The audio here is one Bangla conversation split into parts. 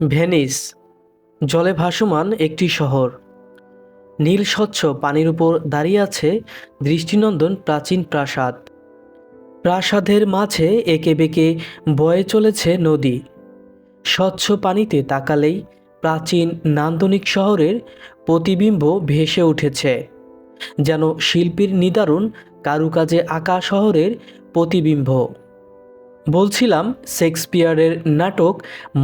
ভেনিস জলে ভাসমান একটি শহর। নীল স্বচ্ছ পানির উপর দাঁড়িয়ে আছে দৃষ্টিনন্দন প্রাচীন প্রাসাদ। প্রাসাদের মাঝে এঁকে বেঁকে বয়ে চলেছে নদী। স্বচ্ছ পানিতে তাকালেই প্রাচীন নান্দনিক শহরের প্রতিবিম্ব ভেসে উঠেছে, যেন শিল্পীর নিদারুণ কারুকাজে আঁকা শহরের প্রতিবিম্ব। বলছিলাম, শেক্সপিয়ারের নাটক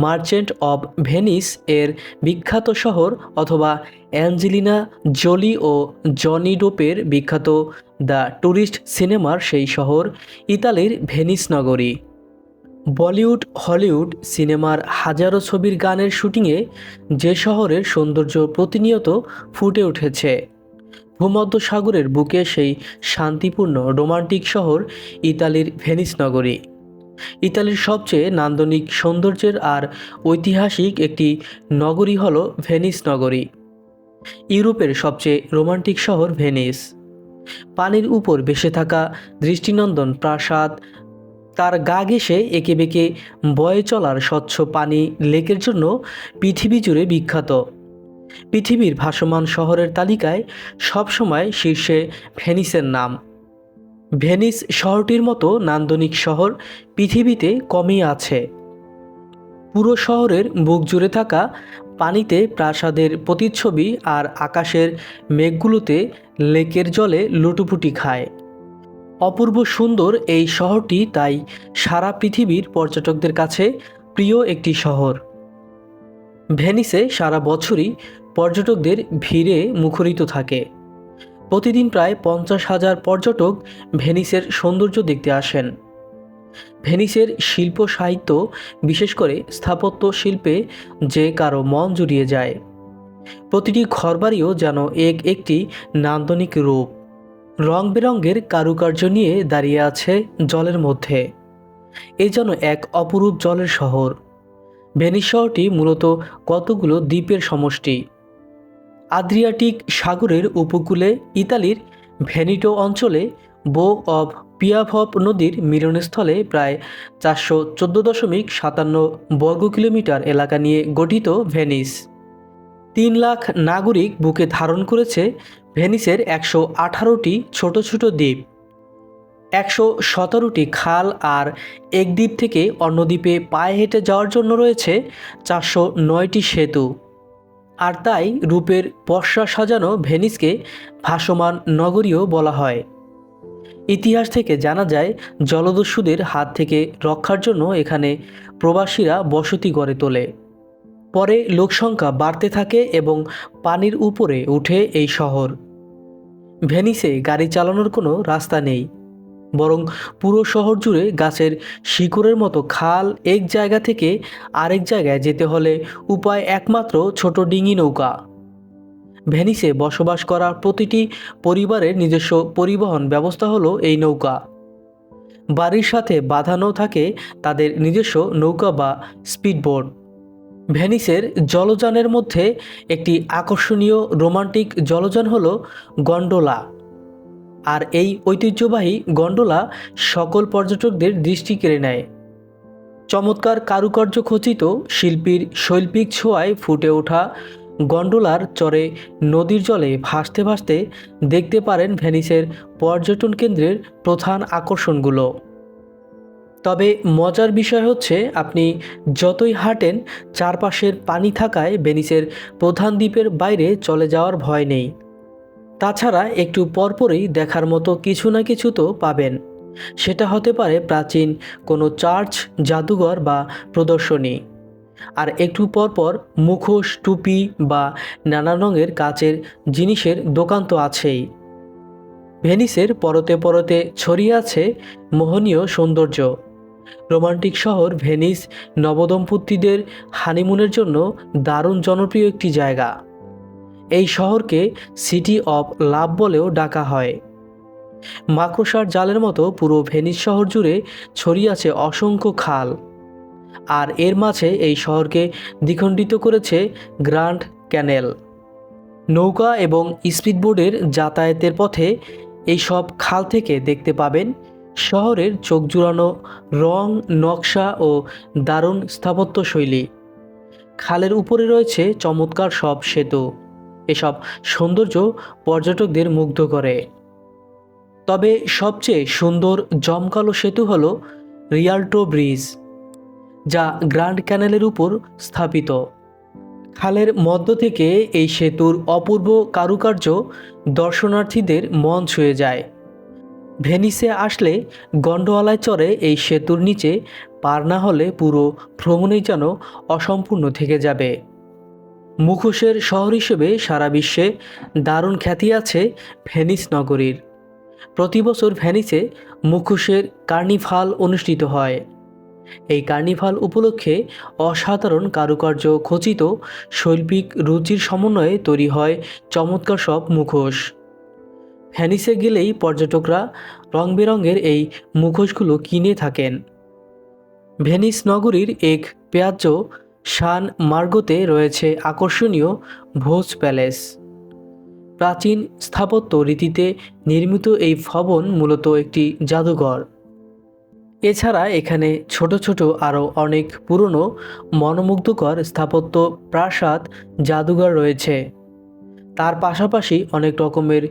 মার্চেন্ট অব ভেনিস এর বিখ্যাত শহর, অথবা অ্যাঞ্জেলিনা জোলি ও জনি ডোপের বিখ্যাত দ্য ট্যুরিস্ট সিনেমার সেই শহর ইতালির ভেনিস নগরী। বলিউড হলিউড সিনেমার হাজারো ছবির গানের শুটিংয়ে যে শহরের সৌন্দর্য প্রতিনিয়ত ফুটে উঠেছে, ভূমধ্যসাগরের বুকে সেই শান্তিপূর্ণ রোমান্টিক শহর ইতালির ভেনিস নগরী। ইতালির সবচেয়ে নান্দনিক সৌন্দর্যের আর ঐতিহাসিক একটি নগরী হল ভেনিস নগরী। ইউরোপের সবচেয়ে রোমান্টিক শহর ভেনিস। পানির উপর ভেসে থাকা দৃষ্টিনন্দন প্রাসাদ, তার গা ঘেঁষে এঁকে বেঁকে বয়ে চলার স্বচ্ছ পানি লেকের জন্য পৃথিবী জুড়ে বিখ্যাত। পৃথিবীর ভাসমান শহরের তালিকায় সবসময় শীর্ষে ভেনিসের নাম। ভেনিস শহরটির মতো নান্দনিক শহর পৃথিবীতে কমই আছে। পুরো শহরের বুক জুড়ে থাকা পানিতে প্রাসাদের প্রতিচ্ছবি, আর আকাশের মেঘগুলোতে লেকের জলে লুটোপুটি খায়। অপূর্ব সুন্দর এই শহরটি তাই সারা পৃথিবীর পর্যটকদের কাছে প্রিয় একটি শহর। ভেনিসে সারা বছরই পর্যটকদের ভিড়ে মুখরিত থাকে। প্রতিদিন প্রায় 50,000 পর্যটক ভেনিসের সৌন্দর্য দেখতে আসেন। ভেনিসের শিল্প সাহিত্য, বিশেষ করে স্থাপত্য শিল্পে যে কারো মন জুড়িয়ে যায়। প্রতিটি ঘরবাড়িও যেন একটি নান্দনিক রূপ। রং বেরঙের কারুকার্য নিয়ে দাঁড়িয়ে আছে জলের মধ্যে। এ যেন এক অপরূপ জলের শহর। ভেনিস শহরটি মূলত কতগুলো দ্বীপের সমষ্টি। আদ্রিয়াটিক সাগরের উপকূলে ইতালির ভেনিটো অঞ্চলে বো অব পিয়াভপ নদীর মিলনস্থলে প্রায় 414.57 বর্গ কিলোমিটার এলাকা নিয়ে গঠিত ভেনিস। 3 লাখ নাগরিক বুকে ধারণ করেছে ভেনিসের 118টি ছোট ছোট দ্বীপ, 117টি খাল, আর এক দ্বীপ থেকে অন্য দ্বীপে পায়ে হেঁটে যাওয়ার জন্য রয়েছে 409টি সেতু। আর তাই রূপের পসরা সাজানো ভেনিসকে ভাসমান নগরীও বলা হয়। ইতিহাস থেকে জানা যায়, জলদস্যুদের হাত থেকে রক্ষার জন্য এখানে প্রবাসীরা বসতি গড়ে তোলে। পরে লোকসংখ্যা বাড়তে থাকে এবং পানির উপরে উঠে এই শহর। ভেনিসে গাড়ি চালানোর কোনো রাস্তা নেই, বরং পুরো শহর জুড়ে গাছের শিকড়ের মতো খাল। এক জায়গা থেকে আরেক জায়গায় যেতে হলে উপায় একমাত্র ছোট ডিঙি নৌকা। ভেনিসে বসবাস করা প্রতিটি পরিবারের নিজস্ব পরিবহন ব্যবস্থা হলো এই নৌকা। বাড়ির সাথে বাঁধানো থাকে তাদের নিজস্ব নৌকা বা স্পিডবোট। ভেনিসের জলযানের মধ্যে একটি আকর্ষণীয় রোমান্টিক জলযান হলো গন্ডোলা। আর এই ঐতিহ্যবাহী গন্ডোলা সকল পর্যটকদের দৃষ্টি কেড়ে নেয়। চমৎকার কারুকার্য খচিত শিল্পীর শৈল্পিক ছোঁয়ায় ফুটে ওঠা গন্ডোলার চরে নদীর জলে ভাসতে ভাসতে দেখতে পারেন ভেনিসের পর্যটন কেন্দ্রের প্রধান আকর্ষণগুলো। তবে মজার বিষয় হচ্ছে, আপনি যতই হাঁটেন, চারপাশের পানি থাকায় ভেনিসের প্রধান দ্বীপের বাইরে চলে যাওয়ার ভয় নেই। তাছাড়া একটু পরপরই দেখার মতো কিছু না কিছু তো পাবেন। সেটা হতে পারে প্রাচীন কোনো চার্চ, জাদুঘর বা প্রদর্শনী। আর একটু পরপর মুখোশ, টুপি বা নানা রঙের কাচের জিনিসের দোকান তো আছেই। ভেনিসের পরতে পরতে ছড়িয়ে আছে মোহনীয় সৌন্দর্য। রোমান্টিক শহর ভেনিস নবদম্পতিদের হানিমুনের জন্য দারুণ জনপ্রিয় একটি জায়গা। এই শহরকে সিটি অব লাভ বলেও ডাকা হয়। মাকড়সার জালের মতো পুরো ভেনিস শহর জুড়ে ছড়িয়ে আছে অসংখ্য খাল, আর এর মাঝে এই শহরকে দ্বিখণ্ডিত করেছে গ্র্যান্ড ক্যানেল। নৌকা এবং স্পিডবোটের যাতায়াতের পথে এই সব খাল থেকে দেখতে পাবেন শহরের চোখ জুড়ানো রং, নকশা ও দারুণ স্থাপত্যশৈলী। খালের উপরে রয়েছে চমৎকার সব সেতু। এসব সৌন্দর্য পর্যটকদের মুগ্ধ করে। তবে সবচেয়ে সুন্দর জমকালো সেতু হলো রিয়াল্টো ব্রিজ, যা গ্র্যান্ড ক্যানেলের উপর স্থাপিত। খালের মধ্য থেকে এই সেতুর অপূর্ব কারুকার্য দর্শনার্থীদের মন ছুঁয়ে যায়। ভেনিসে আসলে গন্ডোয়ালায় চড়ে এই সেতুর নিচে পার না হলে পুরো ভ্রমণই যেন অসম্পূর্ণ থেকে যাবে। মুখোশের শহর হিসেবে সারা বিশ্বে দারুণ খ্যাতি আছে ভেনিস নগরীর। প্রতি বছর ভেনিসে মুখোশের কার্নিভাল অনুষ্ঠিত হয়। এই কার্নিভাল উপলক্ষে অসাধারণ কারুকার্য খচিত শৈল্পিক রুচির সমন্বয়ে তৈরি হয় চমৎকার সব মুখোশ। ভেনিসে গেলেই পর্যটকরা রং বেরঙের এই মুখোশগুলো কিনে থাকেন। ভেনিস নগরীর এক পেয়াজ্জো সান মার্গোতে রয়েছে আকর্ষণীয় ভোজ প্যালেস। প্রাচীন স্থাপত্য রীতিতে নির্মিত এই ভবন মূলত একটি জাদুঘর। এছাড়া এখানে ছোট ছোট আরও অনেক পুরনো মনোমুগ্ধকর স্থাপত্য, প্রাসাদ, জাদুঘর রয়েছে। তার পাশাপাশি অনেক রকমের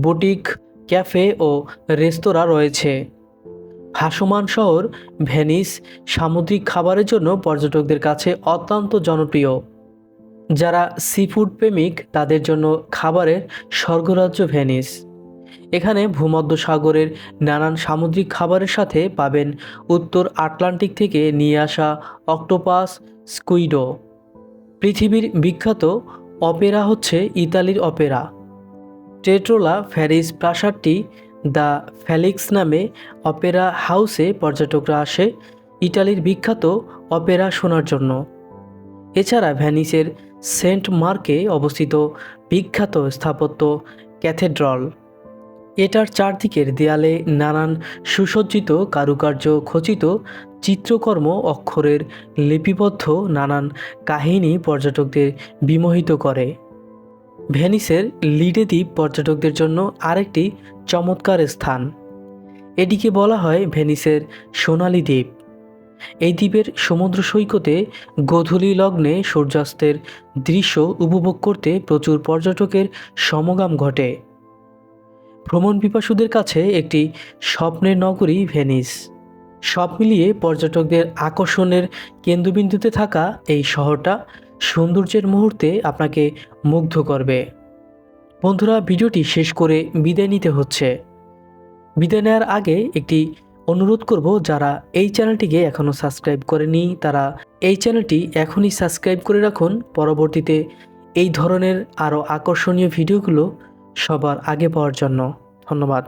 বুটিক, ক্যাফে ও রেস্তোরাঁ রয়েছে। ভাসমান শহর ভেনিস সামুদ্রিক খাবারের জন্য পর্যটকদের কাছে অত্যন্ত জনপ্রিয়। যারা সিফুড প্রেমিক তাদের জন্য খাবারের স্বর্গরাজ্য ভেনিস। এখানে ভূমধ্যসাগরের নানান সামুদ্রিক খাবারের সাথে পাবেন উত্তর আটলান্টিক থেকে নিয়ে আসা অক্টোপাস, স্কুইডো। পৃথিবীর বিখ্যাত অপেরা হচ্ছে ইতালির অপেরা। টেট্রোলা ফ্যারিস প্রাসাদটি দ্য ফেলিক্স নামে অপেরা হাউসে পর্যটকরা আসে ইটালির বিখ্যাত অপেরা শোনার জন্য। এছাড়া ভেনিসের সেন্ট মার্কে অবস্থিত বিখ্যাত স্থাপত্য ক্যাথেড্রাল। এটার চারদিকের দেয়ালে নানান সুসজ্জিত কারুকার্য খচিত চিত্রকর্ম, অক্ষরের লিপিবদ্ধ নানান কাহিনী পর্যটকদের বিমোহিত করে। ভেনিসের লিডে দ্বীপ পর্যটকদের জন্য আরেকটি চমৎকার স্থান। এটিকে বলা হয় ভেনিসের সোনালী দ্বীপ। এই দ্বীপের সমুদ্র সৈকতে গোধূলি লগ্নে সূর্যাস্তের দৃশ্য উপভোগ করতে প্রচুর পর্যটকের সমাগম ঘটে। ভ্রমণ পিপাসুদের কাছে একটি স্বপ্নের নগরী ভেনিস। সব মিলিয়ে পর্যটকদের আকর্ষণের কেন্দ্রবিন্দুতে থাকা এই শহরটা সৌন্দর্যের মুহূর্তে আপনাকে মুগ্ধ করবে। বন্ধুরা, ভিডিওটি শেষ করে বিদায় নিতে হচ্ছে। বিদায় নেওয়ার আগে একটি অনুরোধ করব, যারা এই চ্যানেলটিকে এখনও সাবস্ক্রাইব করেনি তারা এই চ্যানেলটি এখনই সাবস্ক্রাইব করে রাখুন, পরবর্তীতে এই ধরনের আরও আকর্ষণীয় ভিডিওগুলো সবার আগে পাওয়ার জন্য। ধন্যবাদ।